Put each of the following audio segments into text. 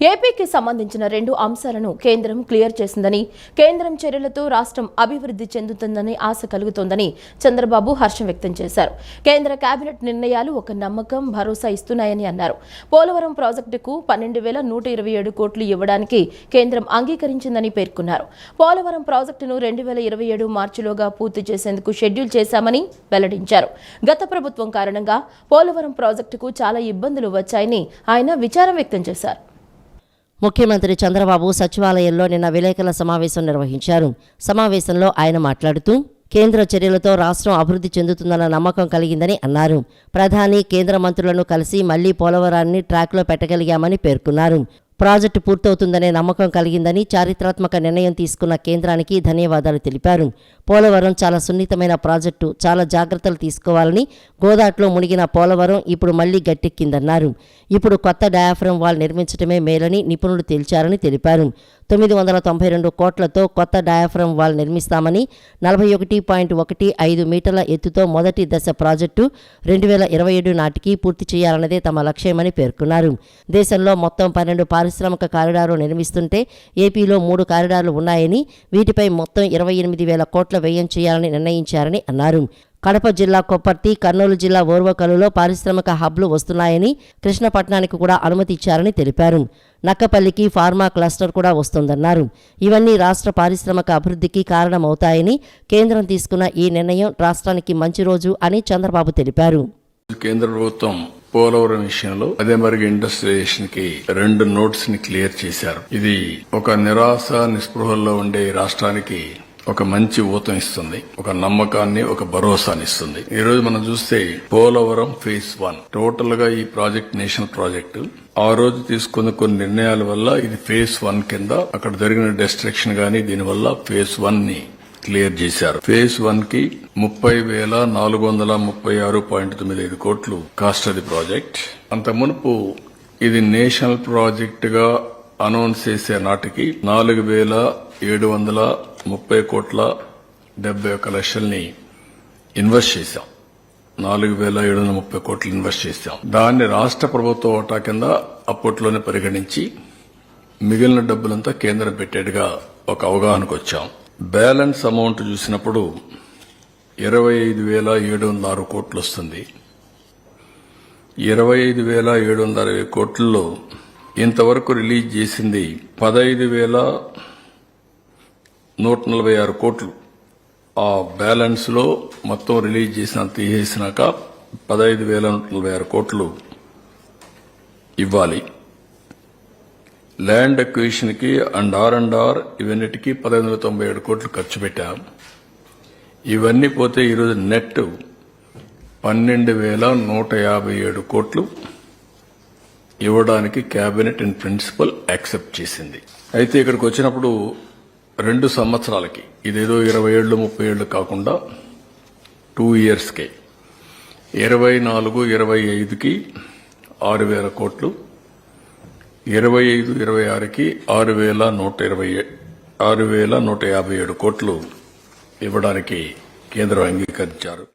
ఏపీకి సంబంధించిన 2 అంశాలను కేంద్రం క్లియర్ చేసిందని, కేంద్రం చర్యలతో రాష్ట్రం అభివృద్ధి చెందుతుందని ఆశ కలుగుతోందని చంద్రబాబు హర్షం వ్యక్తం చేశారు. కేంద్ర కేబినెట్ నిర్ణయాలు ఒక నమ్మకం, భరోసా ఇస్తున్నాయని అన్నారు. పోలవరం ప్రాజెక్టుకు 12,127 కోట్లు ఇవ్వడానికి కేంద్రం అంగీకరించిందని పేర్కొన్నారు. పోలవరం ప్రాజెక్టును 2027 మార్చిలోగా పూర్తి చేసేందుకు షెడ్యూల్ చేశామని వెల్లడించారు. గత ప్రభుత్వం కారణంగా పోలవరం ప్రాజెక్టుకు చాలా ఇబ్బందులు వచ్చాయని ఆయన విచారం వ్యక్తం చేశారు. ముఖ్యమంత్రి చంద్రబాబు సచివాలయంలో నిన్న విలేకరుల సమావేశం నిర్వహించారు. సమావేశంలో ఆయన మాట్లాడుతూ కేంద్ర చర్యలతో రాష్ట్రం అభివృద్ధి చెందుతుందన్న నమ్మకం కలిగిందని అన్నారు. ప్రధాని, కేంద్ర మంత్రులను కలిసి మళ్లీ పోలవరాన్ని ట్రాక్లో పెట్టగలిగామని పేర్కొన్నారు. ప్రాజెక్టు పూర్తవుతుందనే నమ్మకం కలిగిందని, చారిత్రాత్మక నిర్ణయం తీసుకున్న కేంద్రానికి ధన్యవాదాలు తెలిపారు. పోలవరం చాలా సున్నితమైన ప్రాజెక్టు, చాలా జాగ్రత్తలు తీసుకోవాలని, గోదాట్లో మునిగిన పోలవరం ఇప్పుడు మళ్లీ గట్టెక్కిందన్నారు. ఇప్పుడు కొత్త డయాఫ్రమ్ వాల్ నిర్మించడమే మేలని నిపుణులు తేల్చారని తెలిపారు. 992 కోట్లతో కొత్త డయాఫ్రమ్ వాల్ నిర్మిస్తామని, 41.15 మీటర్ల ఎత్తుతో మొదటి దశ ప్రాజెక్టు 2027 నాటికి పూర్తి చేయాలన్నదే తమ లక్ష్యమని పేర్కొన్నారు. దేశంలో మొత్తం 12 పారిశ్రామిక కారిడార్లు నిర్మిస్తుంటే ఏపీలో 3 కారిడార్లు ఉన్నాయని, వీటిపై మొత్తం 28,000 కోట్ల వ్యయం చేయాలని నిర్ణయించారని అన్నారు. కడప జిల్లా కొప్పర్తి, కర్నూలు జిల్లా ఓర్వకలులో పారిశ్రామిక హబ్లు వస్తున్నాయని, కృష్ణపట్నానికి కూడా అనుమతి ఇచ్చారని తెలిపారు. నక్కపల్లికి ఫార్మా క్లస్టర్ కూడా వస్తోందన్నారు. ఇవన్నీ రాష్ట్ర పారిశ్రామిక అభివృద్ధికి కారణమవుతాయని, కేంద్రం తీసుకున్న ఈ నిర్ణయం రాష్ట్రానికి మంచి రోజు అని చంద్రబాబు తెలిపారు. కేంద్ర ప్రభుత్వం పోలవరం విషయంలో అదే మరి ఇండస్ట్రియలైజేషన్ కి 2 నోట్స్ ని క్లియర్ చేశారు. ఇది ఒక నిరాశ నిస్పృహల్లో ఉండే రాష్ట్రానికి ఒక మంచి ఊతం ఇస్తుంది, ఒక నమ్మకాన్ని, ఒక భరోసాని ఇస్తుంది. ఈ రోజు మనం చూస్తే పోలవరం ఫేజ్ 1 టోటల్ గా ఈ ప్రాజెక్ట్ నేషనల్ ప్రాజెక్టు. ఆ రోజు తీసుకున్న కొన్ని నిర్ణయాల వల్ల ఇది ఫేజ్ 1 కింద అక్కడ జరిగిన డిస్ట్రక్షన్ గానీ దీనివల్ల ఫేజ్ 1 ని క్లియర్ చేశారు. ఫేజ్ 1 కి 30,436.95 కోట్లు కాస్ట్ అది ప్రాజెక్ట్. అంత మునుపు ఇది నేషనల్ ప్రాజెక్ట్ గా అనౌన్స్ చేసే నాటికి 4,730 కోట్ల 71 లక్షల్ని ఇన్వెస్ట్ చేశాం. 4,730 కోట్లు ఇన్వెస్ట్ చేశాం. దాన్ని రాష్ట్ర ప్రభుత్వ ఓటా కింద అప్పట్లోనే పరిగణించి మిగిలిన డబ్బులంతా కేంద్రం పెట్టేట్టుగా ఒక అవగాహనకు వచ్చాం. బ్యాలెన్స్ అమౌంట్ చూసినప్పుడు 25,706 కోట్లు వస్తుంది. 25,760 కోట్లలో ఇంతవరకు రిలీజ్ చేసింది 15,146 కోట్లు. ఆ బ్యాలెన్స్ లో మొత్తం రిలీజ్ తీసేసినాక 15,146 కోట్లు ఇవ్వాలి. ల్యాండ్ అక్విజిషన్ కి అండ్ ఆర్ ఇవన్నిటికీ 1,597 కోట్లు ఖర్చు పెట్టాం. ఇవన్నీ పోతే ఈరోజు నెట్ 12,157 కోట్లు ఇవ్వడానికి కేబినెట్ ఇన్ ప్రిన్సిపల్ యాక్సెప్ట్ చేసింది. అయితే ఇక్కడికి వచ్చినప్పుడు 2 సంవత్సరాలకి, ఇదేదో 20 ఏళ్లు 30 ఏళ్లు కాకుండా 2 ఇయర్స్కే 24-25కి 6,000 కోట్లు, 25-26కి 6,157 కోట్లు ఇవ్వడానికి కేంద్రం అంగీకరించారు.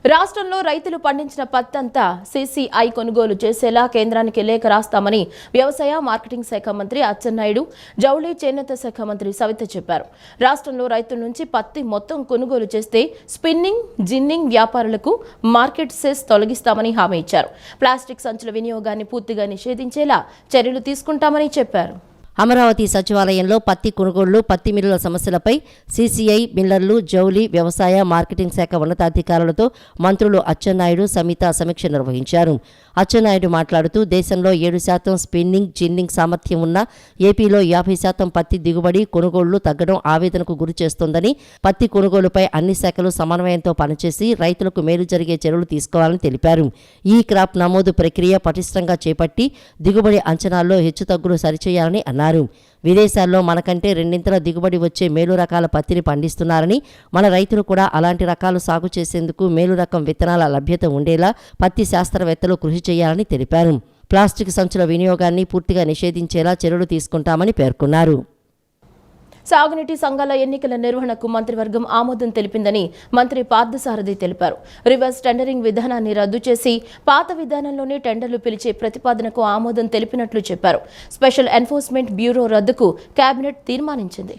రాష్ట్రంలో రైతులు పండించిన పత్తంతా సీసీఐ కొనుగోలు చేసేలా కేంద్రానికి లేఖ రాస్తామని వ్యవసాయ మార్కెటింగ్ శాఖ మంత్రి అచ్చెన్నాయుడు, జౌళి చేనేత శాఖ మంత్రి సవిత చెప్పారు. రాష్ట్రంలో రైతుల నుంచి పత్తి మొత్తం కొనుగోలు చేస్తే స్పిన్నింగ్, జిన్నింగ్ వ్యాపారులకు మార్కెట్ సెస్ తొలగిస్తామని హామీ ఇచ్చారు. ప్లాస్టిక్ సంచుల వినియోగాన్ని పూర్తిగా నిషేధించేలా చర్యలు తీసుకుంటామని చెప్పారు. అమరావతి సచివాలయంలో పత్తి కొనుగోళ్లు, పత్తి మిల్లుల సమస్యలపై సీసీఐ, మిల్లర్లు, జౌలి, వ్యవసాయ మార్కెటింగ్ శాఖ ఉన్నతాధికారులతో మంత్రులు అచ్చెన్నాయుడు, సమిత సమీక్ష నిర్వహించారు. అచ్చెన్నాయుడు మాట్లాడుతూ దేశంలో 7% స్పిన్నింగ్, జిన్నింగ్ సామర్థ్యం ఉన్న ఏపీలో 50% పత్తి దిగుబడి, కొనుగోళ్లు తగ్గడం ఆవేదనకు గురి చేస్తోందని, పత్తి కొనుగోలుపై అన్ని శాఖలు సమన్వయంతో పనిచేసి రైతులకు మేలు జరిగే చర్యలు తీసుకోవాలని తెలిపారు. ఈ క్రాప్ నమోదు ప్రక్రియ పటిష్టంగా చేపట్టి దిగుబడి అంచనాల్లో హెచ్చుతగ్గులు సరిచేయాలని అన్నారు. విదేశాల్లో మనకంటే 2 దిగుబడి వచ్చే మేలు రకాల పత్తిని పండిస్తున్నారని, మన రైతులు కూడా అలాంటి రకాలు సాగు చేసేందుకు మేలు రకం విత్తనాల లభ్యత ఉండేలా పత్తి శాస్త్రవేత్తలు కృషి చేయాలని తెలిపారు. ప్లాస్టిక్ సంచుల వినియోగాన్ని పూర్తిగా నిషేధించేలా చర్యలు తీసుకుంటామని పేర్కొన్నారు. సాగునీటి సంఘాల ఎన్నికల నిర్వహణకు మంత్రివర్గం ఆమోదం తెలిపిందని మంత్రి పార్థసారథి తెలిపారు. రివర్స్ టెండరింగ్ విధానాన్ని రద్దు చేసి పాత విధానంలోనే టెండర్లు పిలిచే ప్రతిపాదనకు ఆమోదం తెలిపినట్లు చెప్పారు. స్పెషల్ ఎన్ఫోర్స్మెంట్ బ్యూరో రద్దుకు కేబినెట్ తీర్మానించింది.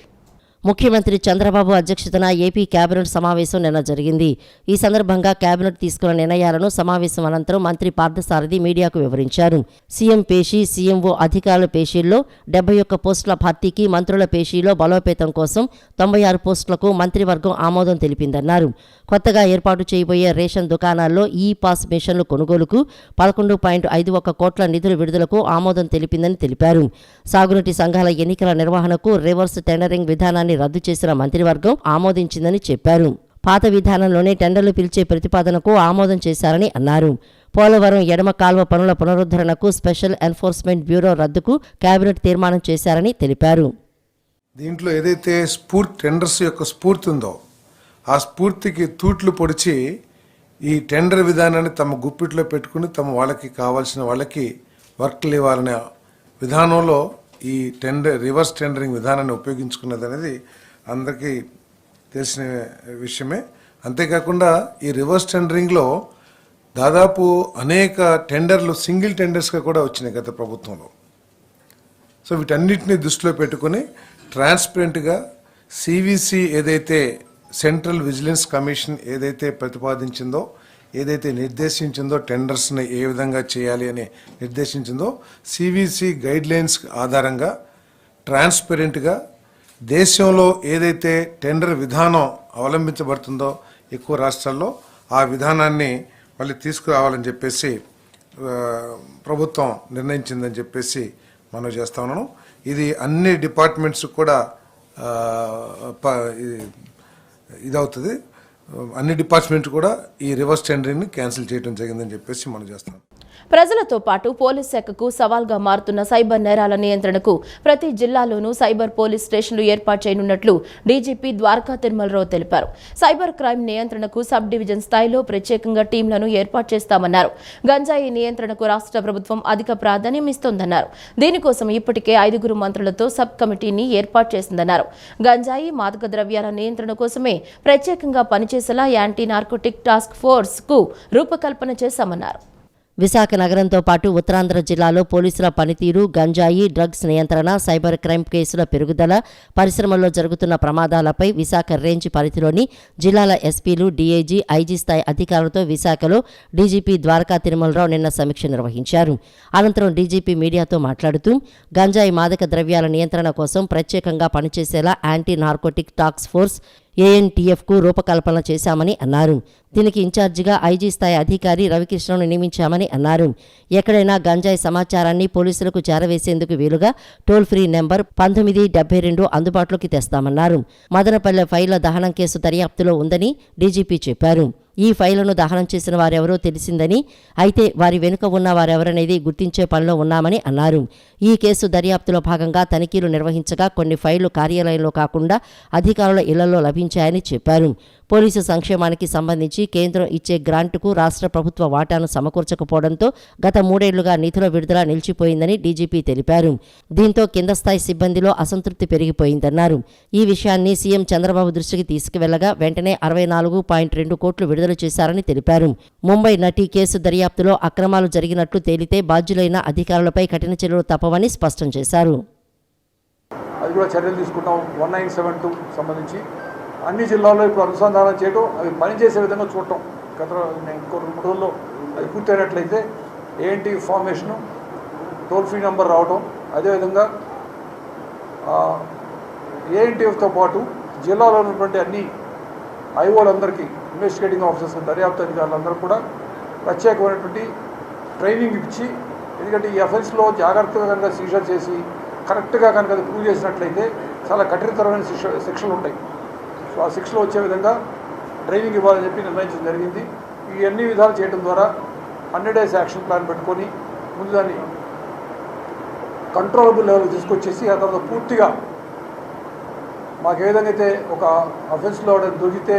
ముఖ్యమంత్రి చంద్రబాబు అధ్యక్షతన ఏపీ కేబినెట్ సమావేశం నిన్న జరిగింది. ఈ సందర్భంగా కేబినెట్ తీసుకున్న నిర్ణయాలను సమావేశం అనంతరం మంత్రి పార్థసారథి మీడియాకు వివరించారు. సీఎం పేషీ, సీఎంఓ అధికారుల పేషీల్లో 71 పోస్టుల భర్తీకి, మంత్రుల పేషీలో బలోపేతం కోసం 96 పోస్టులకు మంత్రివర్గం ఆమోదం తెలిపిందన్నారు. కొత్తగా ఏర్పాటు చేయబోయే రేషన్ దుకాణాల్లో ఈ పాస్ మిషన్లు కొనుగోలుకు 11.51 కోట్ల నిధుల విడుదలకు ఆమోదం తెలిపిందని తెలిపారు. సాగునీటి సంఘాల ఎన్నికల నిర్వహణకు రివర్స్ టెండరింగ్ విధానాన్ని రద్దు చేసిన మంత్రివర్గం ఆమోదించిందని చెప్పారు. పాత విధానంలోనే టెండర్లు పిలిచే ప్రతిపాదనకు ఆమోదం చేశారని అన్నారు. పోలవరం ఎడమ కాల్వ పనుల పునరుద్ధరణకు స్పెషల్ ఎన్ఫోర్స్మెంట్ బ్యూరో రద్దుకు కేబినెట్ తీర్మానం చేశారని తెలిపారు. దీంట్లో ఏదైతే టెండర్స్ యొక్క స్ఫూర్తి ఉందో ఆ స్ఫూర్తికి తూట్లు పొడిచి ఈ టెండర్ విధానాన్ని తమ గుప్పిట్లో పెట్టుకుని తమ వాళ్ళకి కావాల్సిన వాళ్ళకి వర్క్లు ఇవ్వాలనే విధానంలో ఈ రివర్స్ టెండరింగ్ విధానాన్ని ఉపయోగించుకున్నది అనేది అందరికీ తెలిసిన విషయమే. అంతేకాకుండా ఈ రివర్స్ టెండరింగ్లో దాదాపు అనేక టెండర్లు సింగిల్ టెండర్స్గా కూడా వచ్చినాయి గత ప్రభుత్వంలో. సో వీటన్నిటిని దృష్టిలో పెట్టుకుని ట్రాన్స్పరెంట్గా సివిసి ఏదైతే సెంట్రల్ విజిలెన్స్ కమిషన్ ఏదైతే ప్రతిపాదించిందో, ఏదైతే నిర్దేశించిందో టెండర్స్ని ఏ విధంగా చేయాలి అని నిర్దేశించిందో సివిసి గైడ్లైన్స్ ఆధారంగా ట్రాన్స్పరెంట్గా దేశంలో ఏదైతే టెండర్ విధానం అవలంబించబడుతుందో ఎక్కువ రాష్ట్రాల్లో ఆ విధానాన్ని మళ్ళీ తీసుకురావాలని చెప్పేసి ప్రభుత్వం నిర్ణయించిందని చెప్పేసి మనం చేస్తా ఉన్నాను. ఇది అన్ని డిపార్ట్మెంట్స్ కూడా ఇదవుతుంది. అన్ని డిపార్ట్మెంట్ కూడా ఈ రివర్స్ టెండరింగ్ని క్యాన్సిల్ చేయడం జరిగిందని చెప్పేసి మనం చేస్తాం. ప్రజలతో పాటు పోలీస్ శాఖకు సవాల్గా మారుతున్న సైబర్ నేరాల నియంత్రణకు ప్రతి జిల్లాలోనూ సైబర్ పోలీస్ స్టేషన్లు ఏర్పాటు చేయనున్నట్లు డీజీపీ ద్వారకా తిరుమలరావు తెలిపారు. సైబర్ క్రైమ్ నియంత్రణకు సబ్ డివిజన్ స్థాయిలో ప్రత్యేకంగా టీంలను ఏర్పాటు చేస్తామన్నారు. గంజాయి నియంత్రణకు రాష్ట్ర ప్రభుత్వం అధిక ప్రాధాన్యం ఇస్తోందన్నారు. దీనికోసం ఇప్పటికే 5 మంత్రులతో సబ్ కమిటీని ఏర్పాటు చేసిందన్నారు. గంజాయి, మాదక ద్రవ్యాల నియంత్రణ కోసమే ప్రత్యేకంగా పనిచేసేలా యాంటీ నార్కోటిక్ టాస్క్ ఫోర్స్ కు రూపకల్పన చేశామన్నారు. విశాఖ నగరంతో పాటు ఉత్తరాంధ్ర జిల్లాలో పోలీసుల పనితీరు, గంజాయి, డ్రగ్స్ నియంత్రణ, సైబర్ క్రైమ్ కేసుల పెరుగుదల, పరిశ్రమల్లో జరుగుతున్న ప్రమాదాలపై విశాఖ రేంజ్ పరిధిలోని జిల్లాల ఎస్పీలు, డీఐజీ, ఐజీ స్థాయి అధికారులతో విశాఖలో డీజీపీ ద్వారకా తిరుమలరావు నిన్న సమీక్ష నిర్వహించారు. అనంతరం డీజీపీ మీడియాతో మాట్లాడుతూ గంజాయి, మాదక ద్రవ్యాల నియంత్రణ కోసం ప్రత్యేకంగా పనిచేసేలా యాంటీ నార్కోటిక్ టాస్క్ ఫోర్స్ ఏఎన్టీఎఫ్కు రూపకల్పన చేశామని అన్నారు. దీనికి ఇన్ఛార్జిగా ఐజీ స్థాయి అధికారి రవికృష్ణను నియమించామని అన్నారు. ఎక్కడైనా గంజాయి సమాచారాన్ని పోలీసులకు చేరవేసేందుకు వీలుగా టోల్ ఫ్రీ నెంబర్ 1972 అందుబాటులోకి తెస్తామన్నారు. మదనపల్లె ఫైళ్ల దహనం కేసు దర్యాప్తులో ఉందని డీజీపీ చెప్పారు. ఈ ఫైళ్లను దహనం చేసిన వారెవరో తెలిసిందని, అయితే వారి వెనుక ఉన్న వారెవరనేది గుర్తించే పనిలో ఉన్నామని అన్నారు. ఈ కేసు దర్యాప్తులో భాగంగా తనిఖీలు నిర్వహించగా కొన్ని ఫైళ్లు కార్యాలయంలో కాకుండా అధికారుల ఇళ్లలో లభించాయని చెప్పారు. పోలీసు సంక్షేమానికి సంబంధించి కేంద్రం ఇచ్చే గ్రాంటుకు రాష్ట్ర ప్రభుత్వ వాటాను సమకూర్చకపోవడంతో గత 3 ఏళ్లుగా నిధుల విడుదల నిలిచిపోయిందని డీజీపీ తెలిపారు. దీంతో కింద స్థాయి సిబ్బందిలో అసంతృప్తి పెరిగిపోయిందన్నారు. ఈ విషయాన్ని సీఎం చంద్రబాబు దృష్టికి తీసుకువెళ్లగా వెంటనే 64.2 కోట్లు విడుదల చేశారని తెలిపారు. ముంబై నటి కేసు దర్యాప్తులో అక్రమాలు జరిగినట్లు తేలితే బాధ్యులైన అధికారులపై కఠిన చర్యలు తప్పవని స్పష్టం చేశారు. అది కూడా చర్యలు తీసుకుంటాం. 1972 సంబంధించి అన్ని జిల్లాల్లో ఇప్పుడు అనుసంధానం చేయడం, అవి పనిచేసే విధంగా చూడటం. గత ఇంకో 2 రోజుల్లో అది పూర్తయినట్లయితే ఏంటి ఫార్మేషను, టోల్ ఫ్రీ నెంబర్ రావడం, అదేవిధంగా ఏఎన్టీఎఫ్తో పాటు జిల్లాలో ఉన్నటువంటి అన్ని ఐఓలందరికీ, ఇన్వెస్టిగేటింగ్ ఆఫీసర్స్, దర్యాప్తు అధికారులందరూ కూడా ప్రత్యేకమైనటువంటి ట్రైనింగ్ ఇచ్చి, ఎందుకంటే ఈ ఎఫెన్స్లో జాగ్రత్తగా కనుక సీజర్ చేసి కరెక్ట్గా కనుక అది ప్రూవ్ చేసినట్లయితే చాలా కఠినతరమైన శిక్షలు ఉంటాయి. సో ఆ శిక్షలు వచ్చే విధంగా ట్రైనింగ్ ఇవ్వాలని చెప్పి నిర్ణయించడం జరిగింది. ఈ అన్ని విధాలు చేయడం ద్వారా 100 days యాక్షన్ ప్లాన్ పెట్టుకొని ముందు దాన్ని కంట్రోలబుల్ లెవెల్ తీసుకొచ్చేసి ఆ తర్వాత పూర్తిగా మాకు ఏ విధంగా అయితే ఒక అఫెన్స్లో దొరికితే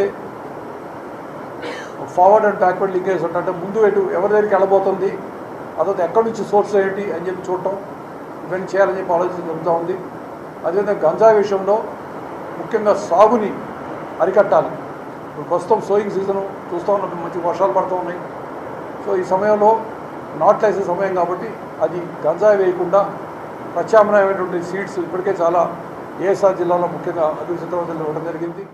ఫార్వర్డ్ అండ్ బ్యాక్వర్డ్ లింకేజ్ అంటే ముందు ఎటు ఎవరి దగ్గరికి వెళ్ళబోతుంది, అదొక ఎక్కడి నుంచి సోర్స్ ఏంటి అని చెప్పి చూడటం, ఇవన్నీ చేయాలని చెప్పి ఆలోచన జరుగుతూ ఉంది. అదేవిధంగా గంజా విషయంలో ముఖ్యంగా సాగుని అరికట్టాలి. ఇప్పుడు ప్రస్తుతం సోయింగ్ సీజను చూస్తూ ఉన్నప్పుడు మంచి వర్షాలు పడుతూ ఉన్నాయి. సో ఈ సమయంలో నాట్లేసే సమయం కాబట్టి అది గంజాయి వేయకుండా ప్రత్యామ్నాయమైనటువంటి సీడ్స్ ఇప్పటికే చాలా ఏఎస్ఆర్ జిల్లాలో ముఖ్యంగా అభివృద్ధి జిల్లాలో ఇవ్వడం జరిగింది.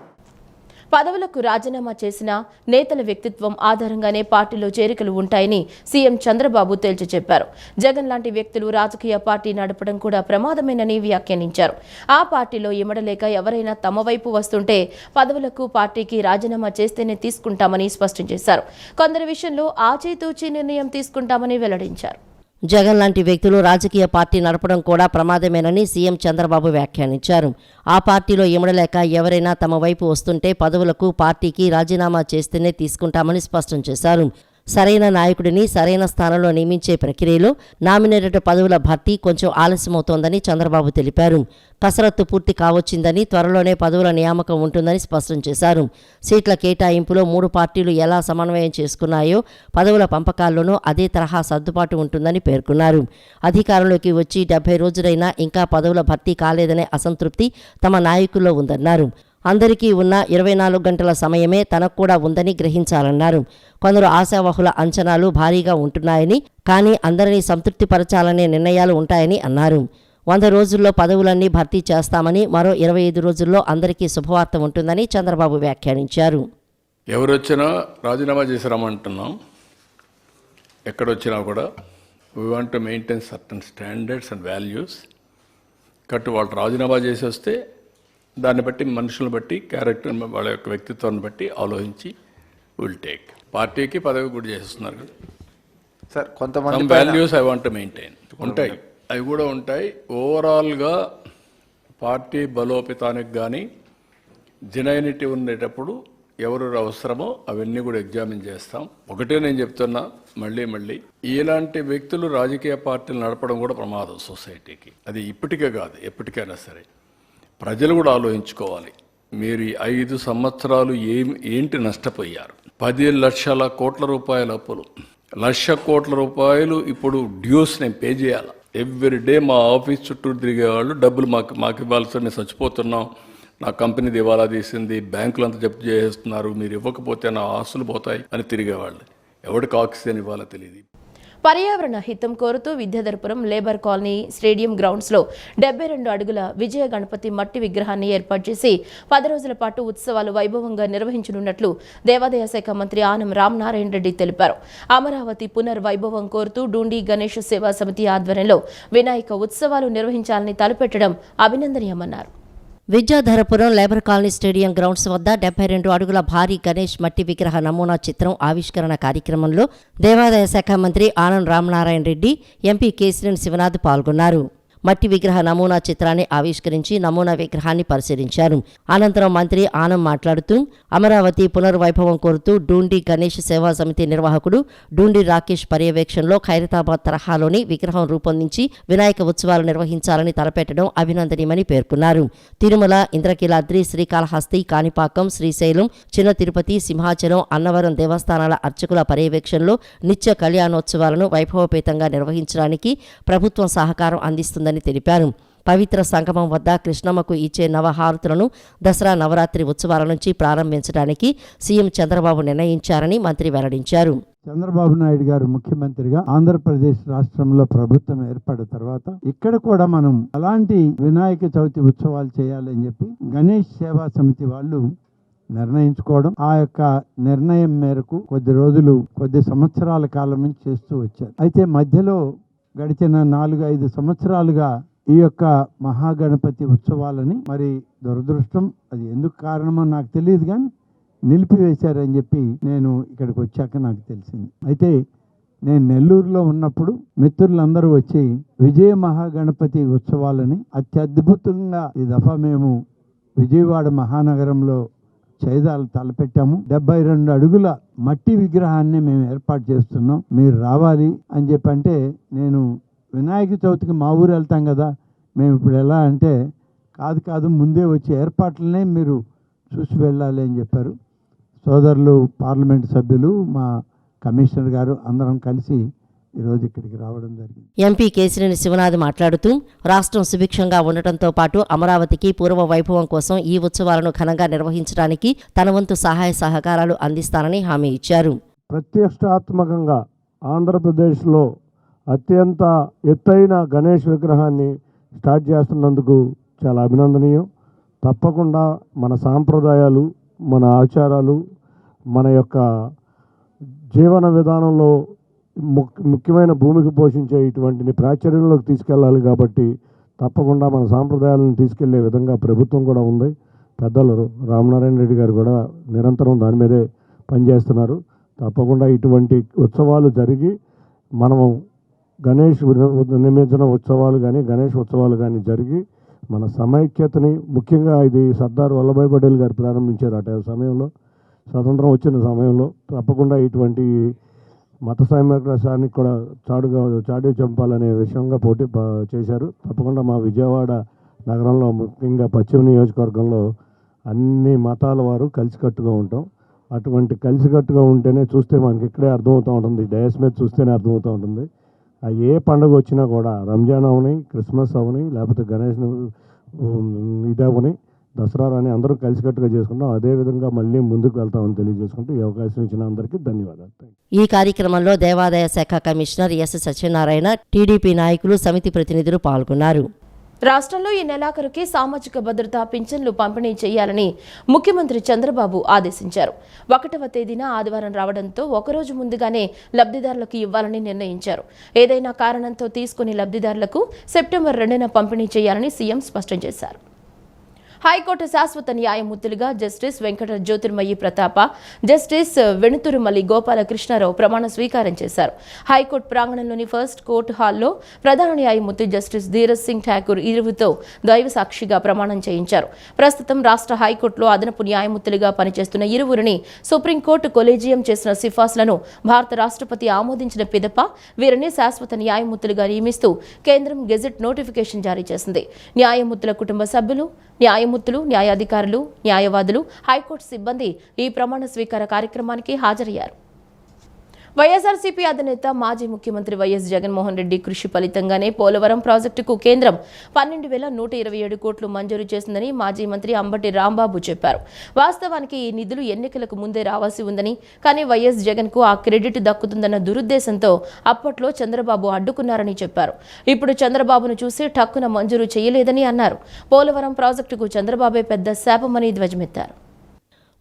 పదవులకు రాజీనామా చేసిన నేతల వ్యక్తిత్వం ఆధారంగానే పార్టీలో చేరికలు ఉంటాయని సీఎం చంద్రబాబు తేల్చి చెప్పారు. జగన్ లాంటి వ్యక్తులు రాజకీయ పార్టీ నడపడం కూడా ప్రమాదమేనని వ్యాఖ్యానించారు. ఆ పార్టీలో ఇమడలేక ఎవరైనా తమ వైపు వస్తుంటే పదవులకు పార్టీకి రాజీనామా చేస్తేనే తీసుకుంటామని స్పష్టం చేశారు. కొందరి విషయంలో ఆచితూచి నిర్ణయం తీసుకుంటామని వెల్లడించారు. జగన్ లాంటి వ్యక్తులు రాజకీయ పార్టీ నడపడం కూడా ప్రమాదమేనని సీఎం చంద్రబాబు వ్యాఖ్యానించారు. ఆ పార్టీలో ఇమడలేక ఎవరైనా తమ వైపు వస్తుంటే పదవులకు పార్టీకి రాజీనామా చేస్తేనే తీసుకుంటామని స్పష్టం చేశారు. సరైన నాయకుడిని సరైన స్థానంలో నియమించే ప్రక్రియలో నామినేటెడ్ పదవుల భర్తీ కొంచెం ఆలస్యమవుతోందని చంద్రబాబు తెలిపారు. కసరత్తు పూర్తి కావచ్చిందని, త్వరలోనే పదవుల నియామకం ఉంటుందని స్పష్టం చేశారు. సీట్ల కేటాయింపులో 3 పార్టీలు ఎలా సమన్వయం చేసుకున్నాయో పదవుల పంపకాల్లోనూ అదే తరహా సర్దుబాటు ఉంటుందని పేర్కొన్నారు. అధికారంలోకి వచ్చి 70 రోజులైనా ఇంకా పదవుల భర్తీ కాలేదనే అసంతృప్తి తమ నాయకుల్లో ఉందన్నారు. అందరికీ ఉన్న 24 గంటల సమయమే తనకు కూడా ఉందని గ్రహించాలన్నారు. కొందరు ఆశావహుల అంచనాలు భారీగా ఉంటున్నాయని, కానీ అందరినీ సంతృప్తిపరచాలనే నిర్ణయాలు ఉంటాయని అన్నారు. 100 రోజుల్లో పదవులన్నీ భర్తీ చేస్తామని, మరో 25 రోజుల్లో అందరికీ శుభవార్త ఉంటుందని చంద్రబాబు వ్యాఖ్యానించారు. ఎవరొచ్చినా రాజీనామా చేసి రమ్మంటున్నాం. ఎక్కడొచ్చినా కూడా we want to maintain certain standards and values. వాళ్ళు రాజీనామా చేసి వస్తే దాన్ని బట్టి మనుషులను బట్టి క్యారెక్టర్ వాళ్ళ యొక్క వ్యక్తిత్వాన్ని బట్టి ఆలోచించి విల్ టేక్. పార్టీకి పదవి కూడా చేస్తున్నారు కదా సార్. కొంతమంది వాల్యూస్ ఐ వాంట్ మెయింటైన్ ఉంటాయి, అవి కూడా ఉంటాయి. ఓవరాల్గా పార్టీ బలోపేతానికి కానీ జెన్యూనిటీ ఉండేటప్పుడు ఎవరు అవసరమో అవన్నీ కూడా ఎగ్జామిన్ చేస్తాం. ఒకటే నేను చెప్తున్నా మళ్ళీ ఇలాంటి వ్యక్తులు రాజకీయ పార్టీలు నడపడం కూడా ప్రమాదం సొసైటీకి. అది ఇప్పటికే కాదు, ఎప్పటికైనా సరే ప్రజలు కూడా ఆలోచించుకోవాలి. మీరు 5 సంవత్సరాలు ఏంటి నష్టపోయారు? 10 లక్షల కోట్ల రూపాయల అప్పులు, 1,00,000 కోట్ల రూపాయలు ఇప్పుడు డ్యూస్ నేను పే చేయాలి. ఎవ్రీ డే మా ఆఫీస్ చుట్టూ తిరిగేవాళ్ళు డబ్బులు మాకు ఇవ్వాల్సి, మేము చచ్చిపోతున్నాం, నా కంపెనీ దివాలా తీసింది, బ్యాంకులు అంతా జప్తు చేసేస్తున్నారు, మీరు ఇవ్వకపోతే నా ఆస్తులు పోతాయి అని తిరిగేవాళ్ళు. ఎవరికి ఆక్సిజన్ ఇవ్వాలో తెలియదు. పర్యావరణ హితం కోరుతూ విద్యాధరపురం లేబర్ కాలనీ స్టేడియం గ్రౌండ్స్లో 72 అడుగుల విజయ గణపతి మట్టి విగ్రహాన్ని ఏర్పాటు చేసి 10 రోజుల పాటు ఉత్సవాలు వైభవంగా నిర్వహించనున్నట్లు దేవాదాయ శాఖ మంత్రి ఆనం రామనారాయణ రెడ్డి తెలిపారు. అమరావతి పునర్వైభవం కోరుతూ డూండి గణేష్ సేవా సమితి ఆధ్వర్యంలో వినాయక ఉత్సవాలు నిర్వహించాలని తలపెట్టడం అభినందనీయమన్నారు. Vidyadharapuram labour colony stadium grounds వద్ద 72 అడుగుల భారీ గణేష్ మట్టి విగ్రహ నమూనా చిత్రం ఆవిష్కరణ కార్యక్రమంలో దేవాదాయ శాఖ మంత్రి ఆనం రామనారాయణ రెడ్డి, ఎంపీ కేశినేని శివనాథ్ పాల్గొన్నారు. మట్టి విగ్రహ నమూనా చిత్రాన్ని ఆవిష్కరించి నమూనా విగ్రహాన్ని పరిశీలించారు. అనంతరం మంత్రి ఆనం మాట్లాడుతూ అమరావతి పునర్వైభవం కోరుతూ డూండి గణేష్ సేవా సమితి నిర్వాహకుడు డూండి రాకేష్ పర్యవేక్షణలో ఖైరతాబాద్ తరహాలోని విగ్రహం రూపొందించి వినాయక ఉత్సవాలు నిర్వహించాలని తలపెట్టడం అభినందనీయమని పేర్కొన్నారు. తిరుమల, ఇంద్రకీలాద్రి, శ్రీకాళహస్తి, కాణిపాకం, శ్రీశైలం, చిన్న తిరుపతి, సింహాచలం, అన్నవరం దేవస్థానాల అర్చకుల పర్యవేక్షణలో నిత్య కళ్యాణోత్సవాలను వైభవపేతంగా నిర్వహించడానికి ప్రభుత్వం సహకారం అందిస్తుందని తెలిపారు. పవిత్ర సంగమం వద్ద కృష్ణమ్మకు ఇచ్చే నవహారతులను దసరా నవరాత్రి ఉత్సవాల నుంచి ప్రారంభించడానికి సీఎం చంద్రబాబు నిర్ణయించారని మంత్రి వెల్లడించారు. చంద్రబాబు నాయుడు గారు ముఖ్యమంత్రిగా ఆంధ్రప్రదేశ్ రాష్ట్రంలో ప్రభుత్వం ఏర్పడిన తర్వాత ఇక్కడ కూడా మనం అలాంటి వినాయక చవితి ఉత్సవాలు చేయాలని చెప్పి గణేష్ సేవా సమితి వాళ్ళు నిర్ణయించుకోవడం, ఆ యొక్క నిర్ణయం మేరకు కొద్ది సంవత్సరాల కాలం నుంచి చేస్తూ వచ్చారు. అయితే మధ్యలో గడిచిన 4-5 సంవత్సరాలుగా ఈ యొక్క మహాగణపతి ఉత్సవాలని మరి దురదృష్టం, అది ఎందుకు కారణమో నాకు తెలియదు కానీ నిలిపివేశారని చెప్పి నేను ఇక్కడికి వచ్చాక నాకు తెలిసింది. అయితే నేను నెల్లూరులో ఉన్నప్పుడు మిత్రులందరూ వచ్చి విజయ మహాగణపతి ఉత్సవాలని అత్యద్భుతంగా ఈ దఫా మేము విజయవాడ మహానగరంలో చేదాలు తలపెట్టాము. 72 అడుగుల మట్టి విగ్రహాన్ని మేము ఏర్పాటు చేస్తున్నాం, మీరు రావాలి అని చెప్పి అంటే, నేను వినాయక చవితికి మా ఊరు వెళ్తాం కదా, మేము ఇప్పుడు ఎలా అంటే కాదు ముందే వచ్చి ఏర్పాట్లనే మీరు చూసి వెళ్ళాలి అని చెప్పారు. సోదరులు పార్లమెంట్ సభ్యులు, మా కమిషనర్ గారు అందరం కలిసి ఈరోజు ఇక్కడికి రావడం జరిగింది. ఎంపీ కేశినేని శివనాథ్ మాట్లాడుతూ రాష్ట్రం సుభిక్షంగా ఉండటంతో పాటు అమరావతికి పూర్వ వైభవం కోసం ఈ ఉత్సవాలను ఘనంగా నిర్వహించడానికి తన వంతు సహాయ సహకారాలు అందిస్తానని హామీ ఇచ్చారు. ప్రతిష్టాత్మకంగా ఆంధ్రప్రదేశ్లో అత్యంత ఎత్తైన గణేష్ విగ్రహాన్ని స్టార్ట్ చేస్తున్నందుకు చాలా అభినందనీయం. తప్పకుండా మన సాంప్రదాయాలు, మన ఆచారాలు, మన యొక్క జీవన విధానంలో ముఖ్యమైన భూమికి పోషించే ఇటువంటిని ప్రాచుర్యంలోకి తీసుకెళ్ళాలి. కాబట్టి తప్పకుండా మన సాంప్రదాయాలను తీసుకెళ్లే విధంగా ప్రభుత్వం కూడా ఉంది. పెద్దలు రామనారాయణ రెడ్డి గారు కూడా నిరంతరం దాని మీదే పనిచేస్తున్నారు. తప్పకుండా ఇటువంటి ఉత్సవాలు జరిగి మనము గణేష్ నిమజ్జన ఉత్సవాలు కానీ గణేష్ ఉత్సవాలు కానీ జరిగి మన సమైక్యతని, ముఖ్యంగా ఇది సర్దార్ వల్లభాయ్ పటేల్ గారు ప్రారంభించారు ఆ సమయంలో, స్వతంత్రం వచ్చిన సమయంలో. తప్పకుండా ఇటువంటి మత సామరస్యానికి కూడా చాటి చంపాలనే విషయంగా పోటీ చేశారు. తప్పకుండా మా విజయవాడ నగరంలో, ముఖ్యంగా పశ్చిమ నియోజకవర్గంలో అన్ని మతాల వారు కలిసికట్టుగా ఉంటాం. అటువంటి కలిసికట్టుగా ఉంటేనే చూస్తే మనకి ఇక్కడే అర్థమవుతూ ఉంటుంది, డయాస్ మీద చూస్తేనే అర్థమవుతూ ఉంటుంది. ఏ పండుగ వచ్చినా కూడా, రంజాన్ అవని, క్రిస్మస్ అవని, లేకపోతే గణేష్ ఇది అవని, దసరా అని అందరూ కలిసికట్టుగా చేసుకుంటాం. అదేవిధంగా మళ్ళీ ముందుకు వెళ్తామని తెలియజేసుకుంటూ ఈ అవకాశం ఇచ్చిన అందరికీ ధన్యవాదాలు. ఈ కార్యక్రమంలో దేవాదాయ శాఖ కమిషనర్ ఎస్ సత్యనారాయణ, టీడీపీ నాయకులు, సమితి ప్రతినిధులు పాల్గొన్నారు. రాష్ట్రంలో ఈ నెలాఖరుకి సామాజిక భద్రత పింఛన్లు పంపిణీ చేయాలని ముఖ్యమంత్రి చంద్రబాబు ఆదేశించారు. 1వ తేదీన ఆదివారం రావడంతో ఒకరోజు ముందుగానే లబ్ధిదారులకు ఇవ్వాలని నిర్ణయించారు. ఏదైనా కారణంతో తీసుకుని లబ్ధిదారులకు సెప్టెంబర్ 2న పంపిణీ చేయాలని సీఎం స్పష్టం చేశారు. హైకోర్టు శాశ్వత న్యాయమూర్తులుగా జస్టిస్ వెంకట జ్యోతిర్మయి ప్రతాప, జస్టిస్ వెణుతురుమల్లి గోపాలకృష్ణారావు ప్రమాణ స్వీకారం చేశారు. హైకోర్టు ప్రాంగణంలోని ఫస్ట్ కోర్టు హాల్లో ప్రధాన న్యాయమూర్తి జస్టిస్ ధీరజ్ సింగ్ ఠాకూర్ ఇరువురితో దైవ సాక్షిగా ప్రమాణం చేయించారు. ప్రస్తుతం రాష్ట్ర హైకోర్టులో అదనపు న్యాయమూర్తులుగా పనిచేస్తున్న ఇరువురిని సుప్రీంకోర్టు కొలేజియం చేసిన సిఫార్సులను భారత రాష్ట్రపతి ఆమోదించిన పిదప వీరిని శాశ్వత న్యాయమూర్తులుగా నియమిస్తూ కేంద్రం గెజెట్ నోటిఫికేషన్ జారీ చేసింది. న్యాయమూర్తుల కుటుంబ సభ్యులు, న్యాయమూర్తులు, న్యాయాధికారులు, న్యాయవాదులు, హైకోర్టు సిబ్బంది ఈ ప్రమాణ స్వీకార కార్యక్రమానికి హాజరయ్యారు. వైఎస్ఆర్సీపీ అధినేత మాజీ ముఖ్యమంత్రి వైఎస్ జగన్మోహన్ రెడ్డి కృషి ఫలితంగానే పోలవరం ప్రాజెక్టుకు కేంద్రం 12,127 కోట్లు మంజూరు చేసిందని మాజీ మంత్రి అంబటి రాంబాబు చెప్పారు. వాస్తవానికి ఈ నిధులు ఎన్నికలకు ముందే రావాల్సి ఉందని, కానీ వైఎస్ జగన్కు ఆ క్రెడిట్ దక్కుతుందన్న దురుద్దేశంతో అప్పట్లో చంద్రబాబు అడ్డుకున్నారని చెప్పారు. ఇప్పుడు చంద్రబాబును చూసి ఠక్కున మంజూరు చేయలేదని అన్నారు. పోలవరం ప్రాజెక్టుకు చంద్రబాబే పెద్ద శాపమని ధ్వజమెత్తారు.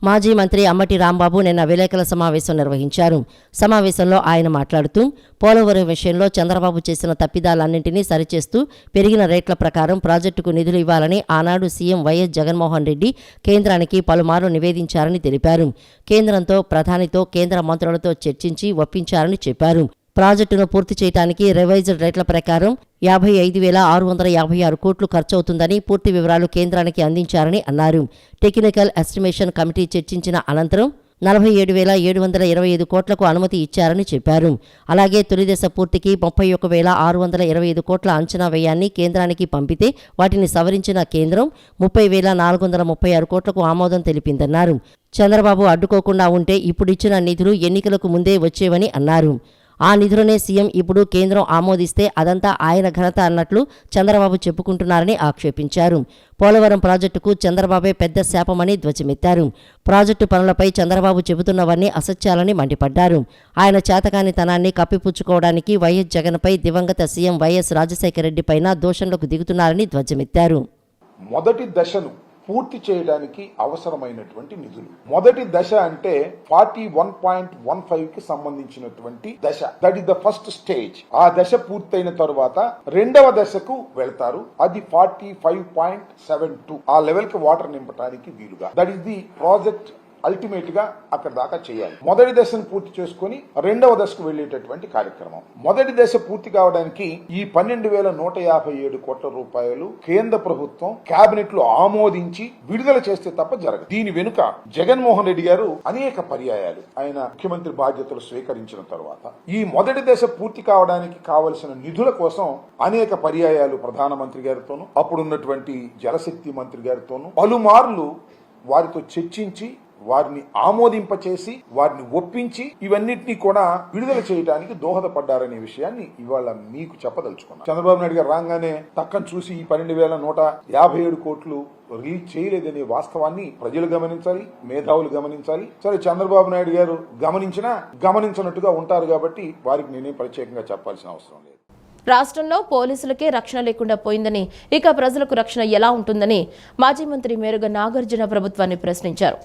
మాజీ మంత్రి అంబటి రాంబాబు నిన్న విలేకరుల సమావేశం నిర్వహించారు. సమావేశంలో ఆయన మాట్లాడుతూ పోలవరం విషయంలో చంద్రబాబు చేసిన తప్పిదాలన్నింటినీ సరిచేస్తూ పెరిగిన రేట్ల ప్రకారం ప్రాజెక్టుకు నిధులు ఇవ్వాలని ఆనాడు సీఎం వైఎస్ జగన్మోహన్ రెడ్డి కేంద్రానికి పలుమార్లు నివేదించారని తెలిపారు. కేంద్రంతో, ప్రధానితో, కేంద్ర మంత్రులతో చర్చించి ఒప్పించారని చెప్పారు. ప్రాజెక్టును పూర్తి చేయడానికి రివైజ్డ్ రేట్ల ప్రకారం 55,656 కోట్లు ఖర్చవుతుందని పూర్తి వివరాలు కేంద్రానికి అందించారని అన్నారు. టెక్నికల్ ఎస్టిమేషన్ కమిటీ చర్చించిన అనంతరం 47,725 కోట్లకు అనుమతి ఇచ్చారని చెప్పారు. అలాగే తొలిదశ పూర్తికి 31,625 కోట్ల అంచనా వ్యయాన్ని కేంద్రానికి పంపితే వాటిని సవరించిన కేంద్రం 30,436 కోట్లకు ఆమోదం తెలిపిందన్నారు. చంద్రబాబు అడ్డుకోకుండా ఉంటే ఇప్పుడిచ్చిన నిధులు ఎన్నికలకు ముందే వచ్చేవని అన్నారు. ఆ నిధులనే సీఎం ఇప్పుడు కేంద్రం ఆమోదిస్తే అదంతా ఆయన ఘనత అన్నట్లు చంద్రబాబు చెప్పుకుంటున్నారని ఆక్షేపించారు. పోలవరం ప్రాజెక్టుకు చంద్రబాబే పెద్ద శాపమని ధ్వజమెత్తారు. ప్రాజెక్టు పనులపై చంద్రబాబు చెబుతున్నవన్నీ అసత్యాలని మండిపడ్డారు. ఆయన చేతకానితనాన్ని కప్పిపుచ్చుకోవడానికి వైఎస్ జగన్పై దివంగత సీఎం వైఎస్ రాజశేఖర రెడ్డి పైన దోషంలోకి దిగుతున్నారని ధ్వజమెత్తారు. మొదటి దశను పూర్తి చేయడానికి అవసరమైనటువంటి నిధులు. మొదటి దశ అంటే 41.15 కి సంబంధించినటువంటి దశ. That is the first stage. ఆ దశ పూర్తయిన తరువాత రెండవ దశకు వెళ్తారు. అది 45.72. ఆ లెవెల్ కి వాటర్ నింపడానికి వీలుగా. That is the project ultimate గా అక్కడ దాకా చేయాలి. మొదటి దశను పూర్తి చేసుకుని రెండవ దశకు వెళ్లేటటువంటి కార్యక్రమం. మొదటి దశ పూర్తి కావడానికి ఈ 12,157 కోట్ల రూపాయలు కేంద్ర ప్రభుత్వం కేబినెట్ లో ఆమోదించి విడుదల చేస్తే తప్ప జరగదు. దీని వెనుక జగన్మోహన్ రెడ్డి గారు అనేక పర్యాయాలు ఆయన ముఖ్యమంత్రి బాధ్యతలు స్వీకరించిన తర్వాత ఈ మొదటి దశ పూర్తి కావడానికి కావలసిన నిధుల కోసం అనేక పర్యాయాలు ప్రధానమంత్రి గారితోనూ అప్పుడున్నటువంటి జలశక్తి మంత్రి గారితోనూ పలుమార్లు వారితో చర్చించి వారిని ఆమోదింపచేసి వారిని ఒప్పించి ఇవన్నిటినీ కూడా విడుదల చేయడానికి దోహదపడ్డారనే విషయాన్ని ఇవాళ మీకు చెప్పదలుచుకున్నాను. చంద్రబాబు నాయుడు గారు రాగానే తక్కని చూసి ఈ 12,157 కోట్లు రిలీజ్ చేయలేదనే వాస్తవాన్ని ప్రజలు గమనించాలి, మేధావులు గమనించాలి. సరే, చంద్రబాబు నాయుడు గారు గమనించినా గమనించినట్టుగా ఉంటారు కాబట్టి వారికి నేనే ప్రత్యేకంగా చెప్పాల్సిన అవసరం లేదు. రాష్ట్రంలో పోలీసులకే రక్షణ లేకుండా పోయిందని, ఇక ప్రజలకు రక్షణ ఎలా ఉంటుందని మాజీ మంత్రి మేరుగ నాగార్జున ప్రభుత్వాన్ని ప్రశ్నించారు.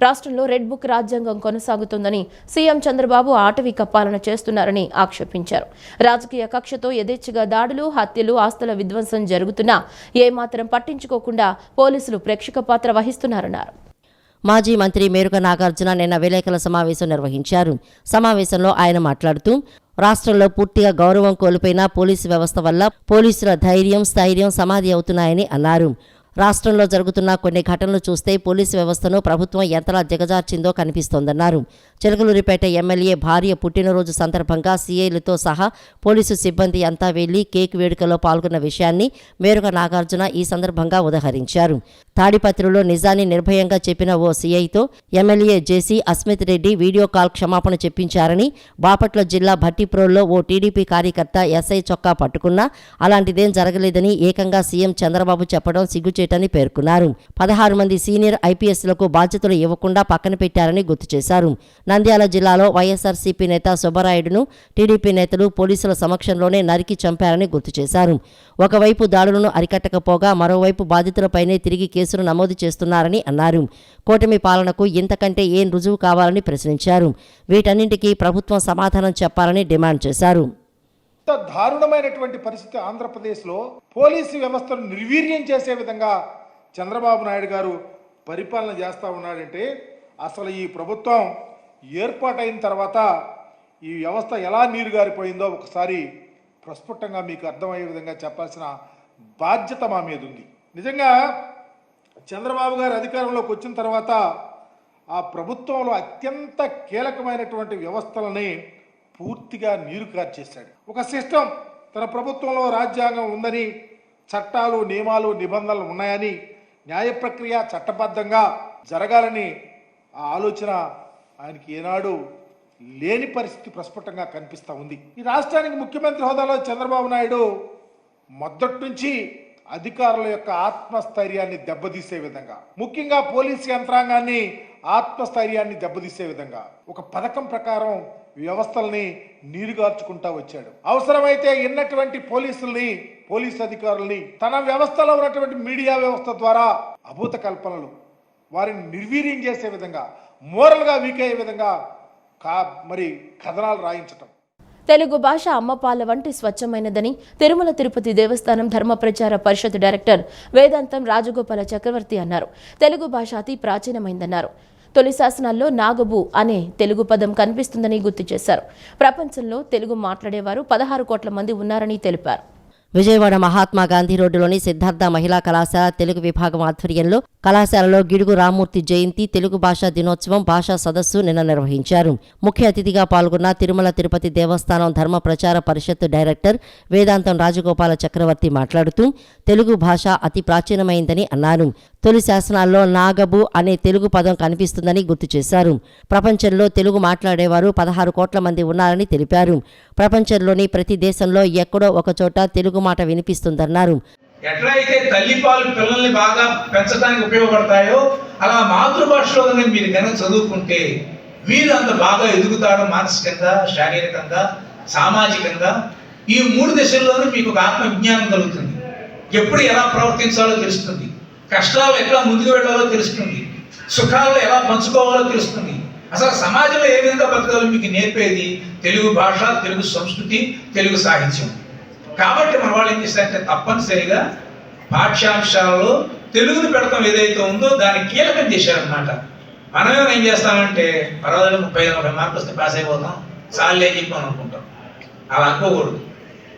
రాష్ట్రంలో రెడ్ బుక్ రాజ్యాంగం కొనసాగుతుందని, సీఎం చంద్రబాబు ఆటవిక పాలన చేస్తున్నారని ఆక్షేపించారు. రాజకీయ కక్షతో యథేచ్ఛగా దాడులు, హత్యలు, ఆస్తుల విధ్వంసం జరుగుతున్నా ఏమాత్రం పట్టించుకోకుండా పోలీసులు ప్రేక్షక పాత్ర వహిస్తున్నారన్నారు. మాజీ మంత్రి మేరుగ నాగార్జున నిన్న విలేకరుల సమావేశం నిర్వహించారు. సమావేశంలో ఆయన మాట్లాడుతూ రాష్ట్రంలో పూర్తిగా గౌరవం కోల్పోయిన పోలీసు వ్యవస్థ వల్ల పోలీసుల ధైర్యం, స్థైర్యం సమాధి అవుతున్నాయని అన్నారు. రాష్ట్రంలో జరుగుతున్న కొన్ని ఘటనలు చూస్తే పోలీసు వ్యవస్థను ప్రభుత్వం ఎంతలా దిగజార్చిందో కనిపిస్తోందన్నారు. చిలకలూరిపేట ఎమ్మెల్యే భార్య పుట్టినరోజు సందర్భంగా సీఐలతో సహా పోలీసు సిబ్బంది అంతా వెళ్లి కేక్ వేడుకలో పాల్గొన్న విషయాన్ని మేరుగ నాగార్జున ఈ సందర్భంగా ఉదహరించారు. తాడిపత్రిలో నిజాన్ని నిర్భయంగా చెప్పిన ఓ సీఐతో ఎమ్మెల్యే జేసీ అస్మిత్ రెడ్డి వీడియో కాల్ క్షమాపణ చెప్పించారని, బాపట్ల జిల్లా భట్టిప్రోల్లో ఓ టీడీపీ కార్యకర్త ఎస్ఐ చొక్కా పట్టుకున్నా అలాంటిదేం జరగలేదని ఏకంగా సీఎం చంద్రబాబు చెప్పడం సిగ్గుచేటని పేర్కొన్నారు. 16 మంది సీనియర్ ఐపీఎస్లకు బాధ్యతలు ఇవ్వకుండా పక్కన పెట్టారని గుర్తు చేశారు. నంద్యాల జిల్లాలో వైఎస్ఆర్సీపీ నేత సుబ్బరాయుడును టీడీపీ నేతలు పోలీసుల సమక్షంలోనే నరికి చంపారని గుర్తు చేశారు. ఒకవైపు దాడులను అరికట్టకపోగా మరోవైపు బాధితులపైనే తిరిగి కేసులు నమోదు చేస్తున్నారని అన్నారు. కూటమి పాలనకు ఇంతకంటే ఏం రుజువు కావాలని ప్రశ్నించారు. వీటన్నింటికీ ప్రభుత్వం సమాధానం చెప్పాలని డిమాండ్ చేశారు. దారుణమైనటువంటి పరిస్థితి ఆంధ్రప్రదేశ్లో పోలీసు వ్యవస్థను నిర్వీర్యం చేసే విధంగా చంద్రబాబు నాయుడు గారు పరిపాలన చేస్తూ ఉన్నాడంటే, అసలు ఈ ప్రభుత్వం ఏర్పాటైన తర్వాత ఈ వ్యవస్థ ఎలా నీరుగారిపోయిందో ఒకసారి ప్రస్ఫుటంగా మీకు అర్థమయ్యే విధంగా చెప్పాల్సిన బాధ్యత మా మీద ఉంది. నిజంగా చంద్రబాబు గారు అధికారంలోకి వచ్చిన తర్వాత ఆ ప్రభుత్వంలో అత్యంత కీలకమైనటువంటి వ్యవస్థలని పూర్తిగా నీరు కార్చేశాడు. ఒక సిస్టమ్, తన ప్రభుత్వంలో రాజ్యాంగం ఉందని, చట్టాలు, నియమాలు, నిబంధనలు ఉన్నాయని, న్యాయ ప్రక్రియ చట్టబద్ధంగా జరగాలని ఆ ఆలోచన ఆయనకి ఏనాడు లేని పరిస్థితి ప్రస్ఫుటంగా కనిపిస్తూ ఉంది. ఈ రాష్ట్రానికి ముఖ్యమంత్రి హోదాలో చంద్రబాబు నాయుడు మొదటి నుంచి అధికారుల యొక్క ఆత్మస్థైర్యాన్ని దెబ్బతీసే విధంగా, ముఖ్యంగా పోలీసు యంత్రాంగాన్ని ఆత్మస్థైర్యాన్ని దెబ్బతీసే విధంగా ఒక పథకం ప్రకారం వ్యవస్థల్ని నీరుగార్చుకుంటా వచ్చాడు. అవసరమైతే ఉన్నటువంటి పోలీసు అధికారుల్ని తన వ్యవస్థలో ఉన్నటువంటి మీడియా వ్యవస్థ ద్వారా అభూత కల్పనలు, వారిని నిర్వీర్యం చేసే విధంగా, మోరల్గా వీక్ అయ్యే విధంగా మరి కథనాలు రాయించటం. తెలుగు భాష అమ్మపాల వంటి స్వచ్ఛమైనదని తిరుమల తిరుపతి దేవస్థానం ధర్మ ప్రచార పరిషత్ డైరెక్టర్ వేదాంతం రాజగోపాల చక్రవర్తి అన్నారు. తెలుగు భాష అతి ప్రాచీనమైందన్నారు. తొలి శాసనాల్లో నాగబు అనే తెలుగు పదం కనిపిస్తుందని గుర్తు చేశారు. ప్రపంచంలో తెలుగు మాట్లాడేవారు 16 కోట్ల మంది ఉన్నారని తెలిపారు. విజయవాడ మహాత్మా గాంధీ రోడ్డులోని సిద్ధార్థ మహిళా కళాశాల తెలుగు విభాగం ఆధ్వర్యంలో కళాశాలలో గిడుగు రామ్మూర్తి జయంతి, తెలుగు భాషా దినోత్సవం, భాషా సదస్సు నిన్న నిర్వహించారు. ముఖ్య అతిథిగా పాల్గొన్న తిరుమల తిరుపతి దేవస్థానం ధర్మ ప్రచార పరిషత్ డైరెక్టర్ వేదాంతం రాజగోపాల చక్రవర్తి మాట్లాడుతూ తెలుగు భాష అతి ప్రాచీనమైందని అన్నారు. తొలి శాసనాల్లో నాగబు అనే తెలుగు పదం కనిపిస్తుందని గుర్తు చేశారు. ప్రపంచంలో తెలుగు మాట్లాడేవారు 16 కోట్ల మంది ఉన్నారని తెలిపారు. ప్రపంచంలోని ప్రతి దేశంలో ఎక్కడో ఒకచోట తెలుగు మాట వినిపిస్తుందన్నారు. ఎట్లా అయితే తల్లిపాలు పిల్లల్ని బాగా పెంచడానికి ఉపయోగపడతాయో అలా మాతృభాషలో మీరు కనుక చదువుకుంటే మీరు అంత బాగా ఎదుగుతారు. మానసికంగా, శారీరకంగా, సామాజికంగా ఈ 3 దశల్లోనూ మీకు ఒక ఆత్మ విజ్ఞానం కలుగుతుంది. ఎప్పుడు ఎలా ప్రవర్తించాలో తెలుస్తుంది, కష్టాలు ఎట్లా ముందుకు వెళ్ళాలో తెలుస్తుంది, సుఖాల్లో ఎలా పంచుకోవాలో తెలుస్తుంది. అసలు సమాజంలో ఏ విధంగా బతకాలో మీకు నేర్పేది తెలుగు భాష, తెలుగు సంస్కృతి, తెలుగు సాహిత్యం. కాబట్టి మన వాళ్ళు ఏం చేస్తారంటే తప్పనిసరిగా పాఠ్యాంశాలలో తెలుగుని పెడతాం ఏదైతే ఉందో దాన్ని కీలకం చేశారనమాట. మనమేమైనా ఏం చేస్తామంటే పర్వాలేదు 30-40 మార్కులు వస్తే పాస్ అయిపోతాం, చాలు అని చెప్పి అనుకుంటాం. అలా అనుకోకూడదు.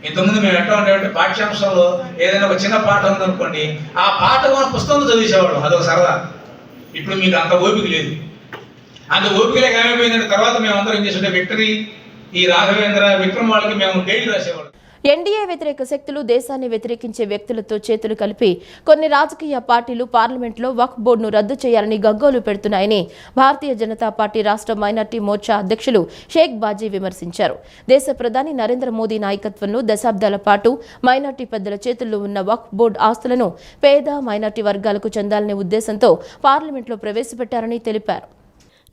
ఇంతకుముందు మేము ఎట్లా ఉండేవంటే పాఠ్యాంశంలో ఏదైనా ఒక చిన్న పాఠం ఉందనుకోండి, ఆ పాఠం మన పుస్తకంలో చదివేసేవాళ్ళం, అదొక సరదా. ఇప్పుడు మీకు అంత ఓపిక లేదు. అంత ఓపిక లేక ఏమైపోయిందంటే తర్వాత మేము అందరం ఏం చేస్తుంటే విక్టరీ, ఈ రాఘవేంద్ర, విక్రమ్ వాళ్ళకి మేము గైడ్ రాసేవాళ్ళం. ఎన్డీఏ వ్యతిరేక శక్తులు దేశాన్ని వ్యతిరేకించే వ్యక్తులతో చేతులు కలిపి కొన్ని రాజకీయ పార్టీలు పార్లమెంట్లో వక్ఫ్ బోర్డును రద్దు చేయాలని గగ్గోలు పెడుతున్నాయని భారతీయ జనతా పార్టీ రాష్ట్ర మైనార్టీ మోర్చా అధ్యక్షులు షేక్ బాజీ విమర్శించారు. దేశ ప్రధాని నరేంద్ర మోదీ నాయకత్వంలో దశాబ్దాల పాటు మైనార్టీ పెద్దల చేతుల్లో ఉన్న వక్ఫ్ బోర్డు ఆస్తులను పేద మైనార్టీ వర్గాలకు చెందాలనే ఉద్దేశంతో పార్లమెంట్లో ప్రవేశపెట్టారని తెలిపారు.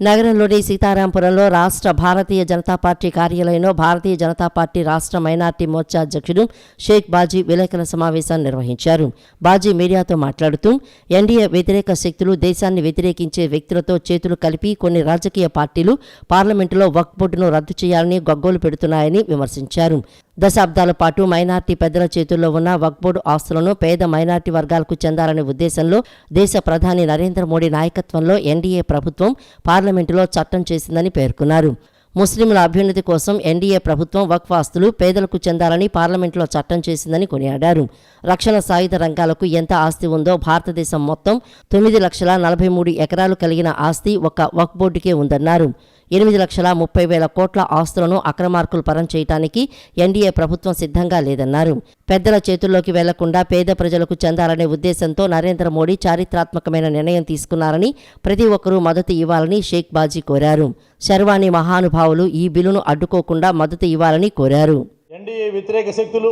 నగరంలోని సీతారాంపురంలో రాష్ట్ర భారతీయ జనతా పార్టీ కార్యాలయంలో భారతీయ జనతా పార్టీ రాష్ట్ర మైనార్టీ మోర్చా అధ్యక్షుడు షేక్ బాజీ విలేకరుల సమావేశాన్ని నిర్వహించారు. బాజీ మీడియాతో మాట్లాడుతూ ఎన్డీఏ వ్యతిరేక శక్తులు దేశాన్ని వ్యతిరేకించే వ్యక్తులతో చేతులు కలిపి కొన్ని రాజకీయ పార్టీలు పార్లమెంటులో వక్ఫ్ బోర్డును రద్దు చేయాలని గగ్గోలు పెడుతున్నాయని విమర్శించారు. దశాబ్దాల పాటు మైనార్టీ పెద్దల చేతుల్లో ఉన్న వక్ఫ్ బోర్డు ఆస్తులను పేద మైనార్టీ వర్గాలకు చెందాలనే ఉద్దేశంలో దేశ ప్రధాని నరేంద్ర మోడీ నాయకత్వంలో ఎన్డీఏ ప్రభుత్వం పార్లమెంటులో చట్టం చేసిందని పేర్కొన్నారు. ముస్లింల అభ్యున్నతి కోసం ఎన్డీఏ ప్రభుత్వం వక్ఫ్ ఆస్తులు పేదలకు చెందాలని పార్లమెంట్లో చట్టం చేసిందని కొనియాడారు. రక్షణ సాయుధ రంగాలకు ఎంత ఆస్తి ఉందో భారతదేశం మొత్తం 9,43,000 ఎకరాలు కలిగిన ఆస్తి ఒక్క వక్ఫ్ బోర్డుకే ఉందన్నారు. 8,30,000 కోట్ల ఆస్తులను అక్రమార్కులు పరం చేయడానికి ఎన్డీఏ ప్రభుత్వం సిద్ధంగా లేదన్నారు. పెద్దల చేతుల్లోకి వెళ్లకుండా పేద ప్రజలకు చెందాలనే ఉద్దేశంతో నరేంద్ర మోడీ చారిత్రాత్మకమైన నిర్ణయం తీసుకున్నారని ప్రతి ఒక్కరూ మద్దతు ఇవ్వాలని షేక్ బాజీ కోరారు. శర్వాణి మహానుభావులు ఈ బిల్లును అడ్డుకోకుండా మద్దతు ఇవ్వాలని కోరారు. ఎన్డీఏ వ్యతిరేక శక్తులు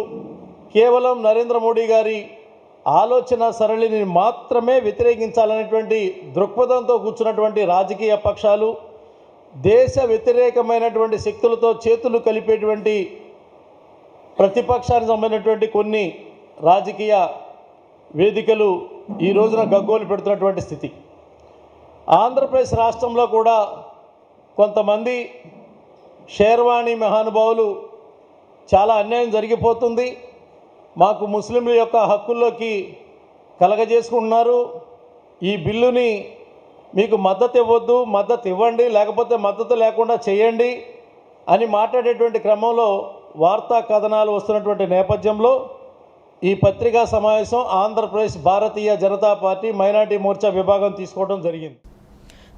కేవలం నరేంద్ర మోడీ గారి ఆలోచన సరళిని మాత్రమే వ్యతిరేకించాలనేటువంటి దృక్పథంతో కూర్చున్నటువంటి రాజకీయ పక్షాలు, దేశ వ్యతిరేకమైనటువంటి శక్తులతో చేతులు కలిపేటువంటి ప్రతిపక్షానికి సంబంధించినటువంటి కొన్ని రాజకీయ వేదికలు ఈ రోజున గగ్గోలు పెడుతున్నటువంటి స్థితి. ఆంధ్రప్రదేశ్ రాష్ట్రంలో కూడా కొంతమంది షేర్వాణి మహానుభావులు చాలా అన్యాయం జరిగిపోతుంది, మాకు ముస్లింల యొక్క హక్కుల్లోకి కలగజేసుకుంటున్నారు, ఈ బిల్లుని మీకు మద్దతు ఇవ్వద్దు, మద్దతు ఇవ్వండి, లేకపోతే మద్దతు లేకుండా చేయండి అని మాట్లాడేటువంటి క్రమంలో వార్తా కథనాలు వస్తున్నటువంటి నేపథ్యంలో ఈ పత్రికా సమావేశం ఆంధ్రప్రదేశ్ భారతీయ జనతా పార్టీ మైనార్టీ మోర్చా విభాగం తీసుకోవడం జరిగింది.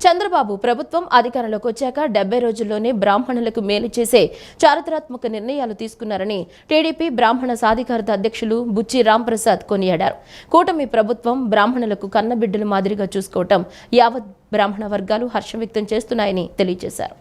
చంద్రబాబు ప్రభుత్వం అధికారంలోకి వచ్చాక 70 రోజుల్లోనే బ్రాహ్మణులకు మేలు చేసే చారిత్రాత్మక నిర్ణయాలు తీసుకున్నారని టీడీపీ బ్రాహ్మణ సాధికారత అధ్యక్షులు బుచ్చి రాంప్రసాద్ కొనియాడారు. కూటమి ప్రభుత్వం బ్రాహ్మణులకు కన్నబిడ్డలు మాదిరిగా చూసుకోవటం యావత్ బ్రాహ్మణ వర్గాలు హర్షం వ్యక్తం చేస్తున్నాయని తెలియజేశారు.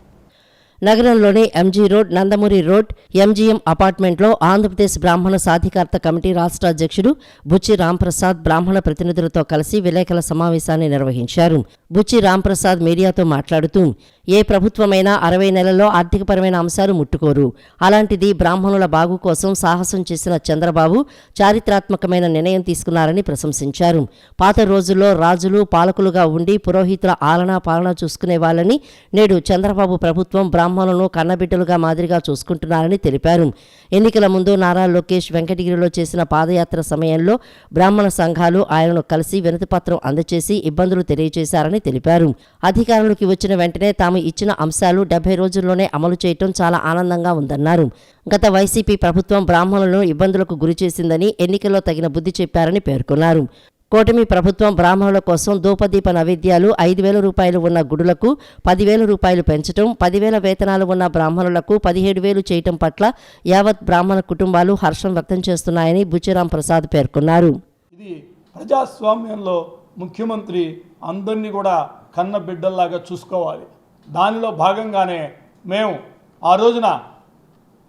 నగరంలోని MG road, Nandamuri road, MGM అపార్ట్మెంట్లో ఆంధ్రప్రదేశ్ బ్రాహ్మణ సాధికారత కమిటీ రాష్ట్ర అధ్యక్షుడు బుచ్చి రాంప్రసాద్ బ్రాహ్మణ ప్రతినిధులతో కలిసి విలేకరుల సమావేశాన్ని నిర్వహించారు. బుచ్చి రాంప్రసాద్ మీడియాతో మాట్లాడుతూ ఏ ప్రభుత్వమైనా 60 నెలల్లో ఆర్థికపరమైన అంశాలు ముట్టుకోరు, అలాంటిది బ్రాహ్మణుల బాగు కోసం సాహసం చేసిన చంద్రబాబు చారిత్రాత్మకమైన నిర్ణయం తీసుకున్నారని ప్రశంసించారు. పాత రోజుల్లో రాజులు పాలకులుగా ఉండి పురోహితుల ఆలనా పాలన చూసుకునే వాళ్ళని నేడు చంద్రబాబు ప్రభుత్వం బ్రాహ్మణులను కన్నబిడ్డలుగా మాదిరిగా చూసుకుంటున్నారని తెలిపారు. ఎన్నికల ముందు నారా లోకేష్ వెంకటగిరిలో చేసిన పాదయాత్ర సమయంలో బ్రాహ్మణ సంఘాలు ఆయనను కలిసి వినతిపత్రం అందజేసి ఇబ్బందులు తెలియజేశారని తెలిపారు. అధికారంలోకి వచ్చిన వెంటనే తాము ఇచ్చిన అంశాలు 70 రోజుల్లోనే అమలు చేయటం చాలా ఆనందంగా ఉందన్నారు. గత వైసీపీ ప్రభుత్వం బ్రాహ్మణులను ఇబ్బందులకు గురిచేసిందని, ఎన్నికల్లో తగిన బుద్ధి చెప్పారని పేర్కొన్నారు. కూటమి ప్రభుత్వం బ్రాహ్మణుల కోసం ధూపదీప నైవేద్యాలు 5,000 రూపాయలు ఉన్న గుడులకు 10,000 రూపాయలు పెంచడం, 10,000 వేతనాలు ఉన్న బ్రాహ్మణులకు 17,000 చేయటం పట్ల యావత్ బ్రాహ్మణ కుటుంబాలు హర్షం వ్యక్తం చేస్తున్నాయని బుచ్చిరాం ప్రసాద్ పేర్కొన్నారు. ఇది ప్రజాస్వామ్యంలో ముఖ్యమంత్రి అందరినీ కూడా కన్న బిడ్డల్లాగా చూసుకోవాలి. దానిలో భాగంగానే మేము ఆ రోజున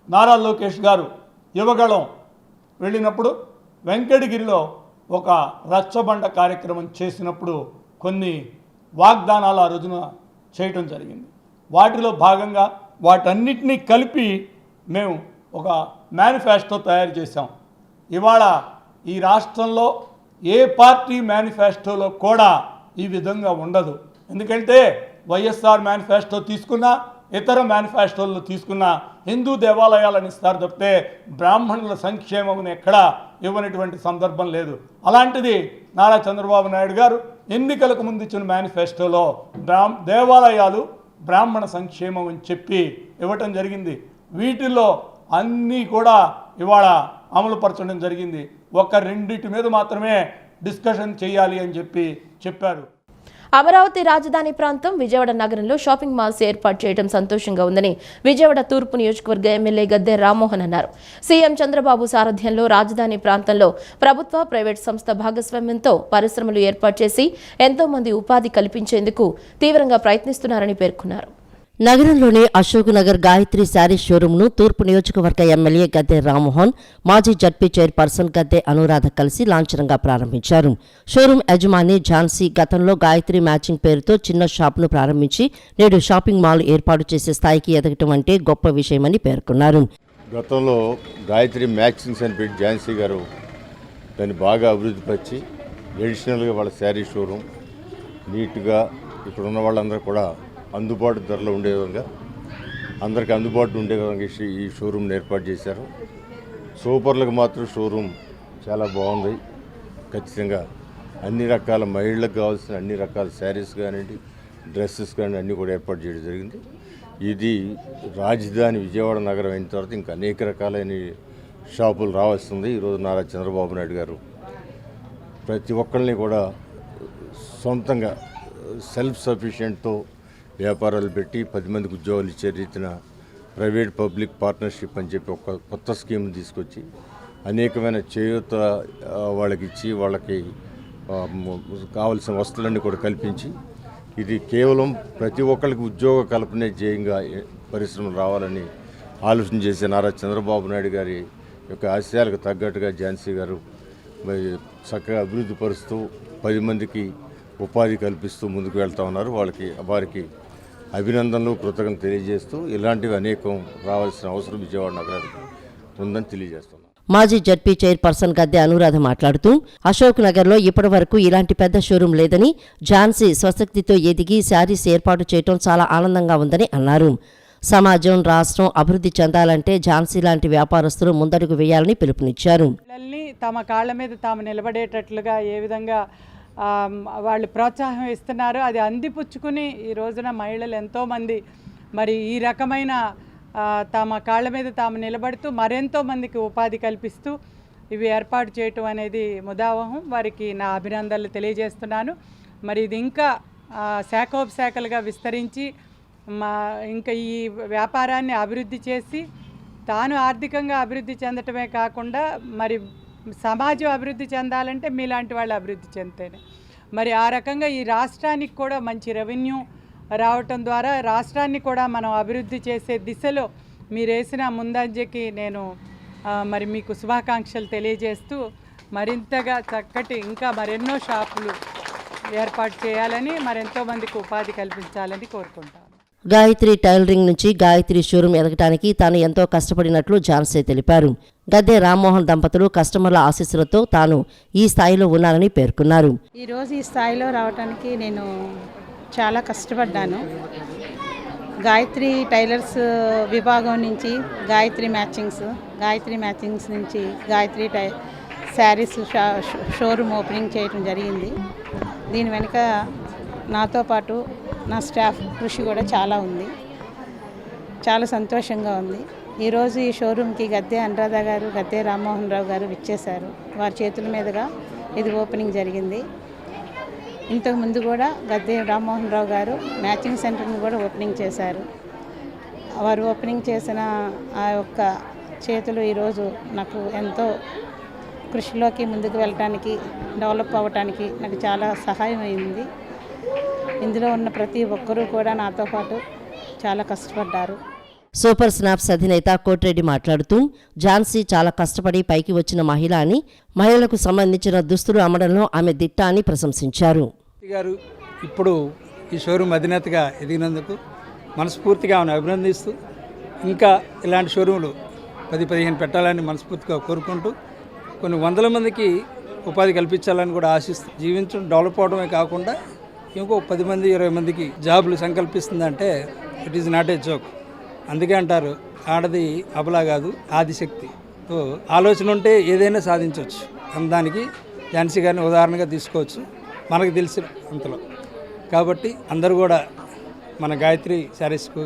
నారా లోకేష్ గారు యువగళం వెళ్ళినప్పుడు వెంకటగిరిలో ఒక రచ్చబండ కార్యక్రమం చేసినప్పుడు కొన్ని వాగ్దానాలు ఆ రోజున చేయటం జరిగింది. వాటిలో భాగంగా వాటన్నిటినీ కలిపి మేము ఒక మేనిఫెస్టో తయారు చేశాం. ఇవాళ ఈ రాష్ట్రంలో ఏ పార్టీ మేనిఫెస్టోలో కూడా ఈ విధంగా ఉండదు. ఎందుకంటే వైఎస్ఆర్ మేనిఫెస్టో తీసుకున్నా, ఇతర మేనిఫెస్టోలు తీసుకున్నా హిందూ దేవాలయాలను ఇస్తారు తప్పితే బ్రాహ్మణుల సంక్షేమం ఎక్కడా ఇవ్వనటువంటి సందర్భం లేదు. అలాంటిది నారా చంద్రబాబు నాయుడు గారు ఎన్నికలకు ముందు ఇచ్చిన మేనిఫెస్టోలో దేవాలయాలు బ్రాహ్మణ సంక్షేమం అని చెప్పి ఇవ్వటం జరిగింది. వీటిల్లో అన్నీ కూడా ఇవాళ అమలుపరచడం జరిగింది. ఒక రెండింటి మీద మాత్రమే డిస్కషన్ చేయాలి అని చెప్పారు. అమరావతి రాజధాని ప్రాంతం విజయవాడ నగరంలో షాపింగ్ మాల్స్ ఏర్పాటు చేయడం సంతోషంగా ఉందని విజయవాడ తూర్పు నియోజకవర్గ ఎమ్మెల్యే గద్దె రామ్మోహన్ అన్నారు. సీఎం చంద్రబాబు సారథ్యంలో రాజధాని ప్రాంతంలో ప్రభుత్వ, ప్రైవేట్ సంస్థ భాగస్వామ్యంతో పరిశ్రమలు ఏర్పాటు చేసి ఎంతో మంది ఉపాధి కల్పించేందుకు తీవ్రంగా ప్రయత్నిస్తున్నారని పేర్కొన్నారు. నగరంలోని అశోక్ నగర్ గాయత్రి శారీ షోరూంను తూర్పు నియోజకవర్గ ఎమ్మెల్యే గద్దె రామ్మోహన్, మాజీ జడ్పీ చైర్పర్సన్ గద్దె అనురాధ కలిసి లాంఛనంగా ప్రారంభించారు. షోరూం యజమాని ఝాన్సీ గతంలో గాయత్రి మ్యాచింగ్ పేరుతో చిన్న షాప్ను ప్రారంభించి నేడు షాపింగ్ మాల్ ఏర్పాటు చేసే స్థాయికి ఎదగటం అంటే గొప్ప విషయమని పేర్కొన్నారు. గతంలో గాయత్రి మ్యాచింగ్స్ అని పెట్టి ఝాన్సీ గారు దాన్ని బాగా అభివృద్ధిపరిచి ఎడిషనల్గా వాళ్ళ శారీ షోరూం నీట్గా ఇప్పుడున్న వాళ్ళందరూ కూడా అందుబాటు ధరలో ఉండే విధంగా అందరికీ అందుబాటులో ఉండే విధంగా ఈ షోరూమ్ని ఏర్పాటు చేశారు. సూపర్లకు మాత్రం షోరూమ్ చాలా బాగుంది. ఖచ్చితంగా అన్ని రకాల మహిళలకు కావాల్సిన అన్ని రకాల శారీస్ కానివ్వండి, డ్రెస్సెస్ కానీ అన్నీ కూడా ఏర్పాటు చేయడం జరిగింది. ఇది రాజధాని విజయవాడ నగరం అయిన తర్వాత ఇంకా అనేక రకాలైన షాపులు రావాల్సింది. ఈరోజు నారా చంద్రబాబు నాయుడు గారు ప్రతి ఒక్కరిని కూడా సొంతంగా సెల్ఫ్ సఫిషియెంట్తో వ్యాపారాలు పెట్టి 10 మందికి ఉద్యోగాలు ఇచ్చే రీతిన ప్రైవేట్ పబ్లిక్ పార్ట్నర్షిప్ అని చెప్పి ఒక కొత్త స్కీమ్ తీసుకొచ్చి అనేకమైన చేయూత వాళ్ళకి ఇచ్చి వాళ్ళకి కావలసిన వస్తువులన్నీ కూడా కల్పించి ఇది కేవలం ప్రతి ఒక్కరికి ఉద్యోగ కల్పనే ధ్యేయంగా పరిశ్రమలు రావాలని ఆలోచన చేసే నారా చంద్రబాబు నాయుడు గారి యొక్క ఆశయాలకు తగ్గట్టుగా ఝాన్సీ గారు చక్కగా అభివృద్ధి పరుస్తూ 10 మందికి ఉపాధి కల్పిస్తూ ముందుకు వెళ్తూ ఉన్నారు. వారికి అభినందనలు, కృతజ్ఞతలు తెలియజేస్తూ ఇలాంటివి అనేకం రావాల్సిన అవసరం విజయవాడ నగరానికి ఉందని తెలియజేస్తున్నాం. మాజీ జడ్పీ చైర్పర్సన్ గద్దె అనురాధ మాట్లాడుతూ అశోక్ నగర్లో ఇప్పటి వరకు ఇలాంటి పెద్ద షోరూం లేదని, ఝాన్సీ స్వశక్తితో ఎదిగి శారీస్ ఏర్పాటు చేయడం చాలా ఆనందంగా ఉందని అన్నారు. సమాజం, రాష్ట్రం అభివృద్ధి చెందాలంటే ఝాన్సీ లాంటి వ్యాపారస్తులు ముందడుగు వేయాలని పిలుపునిచ్చారు. తమ కాళ్ల మీద తాము నిలబడేటట్లుగా ఏ విధంగా వాళ్ళు ప్రోత్సాహం ఇస్తున్నారు, అది అందిపుచ్చుకుని ఈ రోజున మహిళలు ఎంతోమంది మరి ఈ రకమైన తమ కాళ్ళ మీద తాము నిలబడుతూ మరెంతో మందికి ఉపాధి కల్పిస్తూ ఇవి ఏర్పాటు చేయటం అనేది ముదావహం. వారికి నా అభినందనలు తెలియజేస్తున్నాను. మరి ఇది ఇంకా శాఖోపశాఖలుగా విస్తరించి ఇంకా ఈ వ్యాపారాన్ని అభివృద్ధి చేసి తాను ఆర్థికంగా అభివృద్ధి చెందటమే కాకుండా మరి సమాజం అభివృద్ధి చెందాలంటే మీలాంటి వాళ్ళు అభివృద్ధి చెందితేనే మరి ఆ రకంగా ఈ రాష్ట్రానికి కూడా మంచి రెవెన్యూ రావటం ద్వారా రాష్ట్రాన్ని కూడా మనం అభివృద్ధి చేసే దిశలో మీరు వేసిన ముందంజకి నేను మరి మీకు శుభాకాంక్షలు తెలియజేస్తూ మరింతగా చక్కటి ఇంకా మరెన్నో షాపులు ఏర్పాటు చేయాలని మరెంతో మందికి ఉపాధి కల్పించాలని కోరుకుంటాను. గాయత్రి టైలరింగ్ నుంచి గాయత్రి షోరూం ఎదగటానికి తాను ఎంతో కష్టపడినట్లు ఝాన్సీ తెలిపారు. గద్దె రామ్మోహన్ దంపతులు కస్టమర్ల ఆశీస్సులతో తాను ఈ స్థాయిలో ఉన్నానని పేర్కొన్నారు. ఈరోజు ఈ స్థాయిలో రావడానికి నేను చాలా కష్టపడ్డాను. గాయత్రి టైలర్స్ విభాగం నుంచి గాయత్రి మ్యాచింగ్స్ నుంచి గాయత్రి శారీస్ షోరూమ్ ఓపెనింగ్ చేయడం జరిగింది. దీని వెనుక నాతో పాటు నా స్టాఫ్ కృషి కూడా చాలా ఉంది. చాలా సంతోషంగా ఉంది. ఈరోజు ఈ షోరూమ్కి గద్దె అనురాధ గారు, గద్దె రామ్మోహన్ రావు గారు విచ్చేశారు. వారి చేతుల మీదుగా ఇది ఓపెనింగ్ జరిగింది. ఇంతకుముందు కూడా గద్దె రామ్మోహన్ రావు గారు మ్యాచింగ్ సెంటర్ని కూడా ఓపెనింగ్ చేశారు. వారు ఓపెనింగ్ చేసిన ఆ యొక్క చేతులు ఈరోజు నాకు ఎంతో కృషిలోకి ముందుకు వెళ్ళటానికి, డెవలప్ అవ్వటానికి నాకు చాలా సహాయం అయింది. ఇందులో ఉన్న ప్రతి ఒక్కరూ కూడా నాతో పాటు చాలా కష్టపడ్డారు. సూపర్ స్నాప్స్ అధినేత కోటిరెడ్డి మాట్లాడుతూ ఝాన్సీ చాలా కష్టపడి పైకి వచ్చిన మహిళ అని, మహిళలకు సంబంధించిన దుస్తులు అమ్మడంలో ఆమె దిట్ట అని ప్రశంసించారు. గారు ఇప్పుడు ఈ షోరూమ్ అధినేతగా ఎదిగినందుకు మనస్ఫూర్తిగా ఆమెను అభినందిస్తూ ఇంకా ఇలాంటి షోరూములు 10-15 పెట్టాలని మనస్ఫూర్తిగా కోరుకుంటూ కొన్ని వందల మందికి ఉపాధి కల్పించాలని కూడా ఆశిస్తూ జీవించడం డెవలప్ అవడమే కాకుండా ఇంకో 10 మంది 20 మందికి జాబులు సంకల్పిస్తుందంటే it is not a joke. అందుకే అంటారు ఆడది అబలా కాదు ఆదిశక్తి. సో ఆలోచన ఉంటే ఏదైనా సాధించవచ్చు. దానికి ఝాన్సీ గారిని ఉదాహరణగా తీసుకోవచ్చు మనకు తెలిసిన అంతలో. కాబట్టి అందరూ కూడా మన గాయత్రి శారీస్కు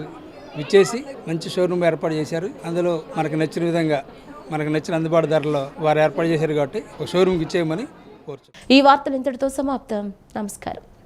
విచ్చేసి మంచి షోరూమ్ ఏర్పాటు చేశారు. అందులో మనకు నచ్చిన విధంగా మనకు నచ్చిన అందుబాటు ధరలో వారు ఏర్పాటు చేశారు కాబట్టి ఒక షోరూమ్కి ఇచ్చేయమని కోరుచు. ఈ వార్తలు ఇంతటితో సమాప్తం. నమస్కారం.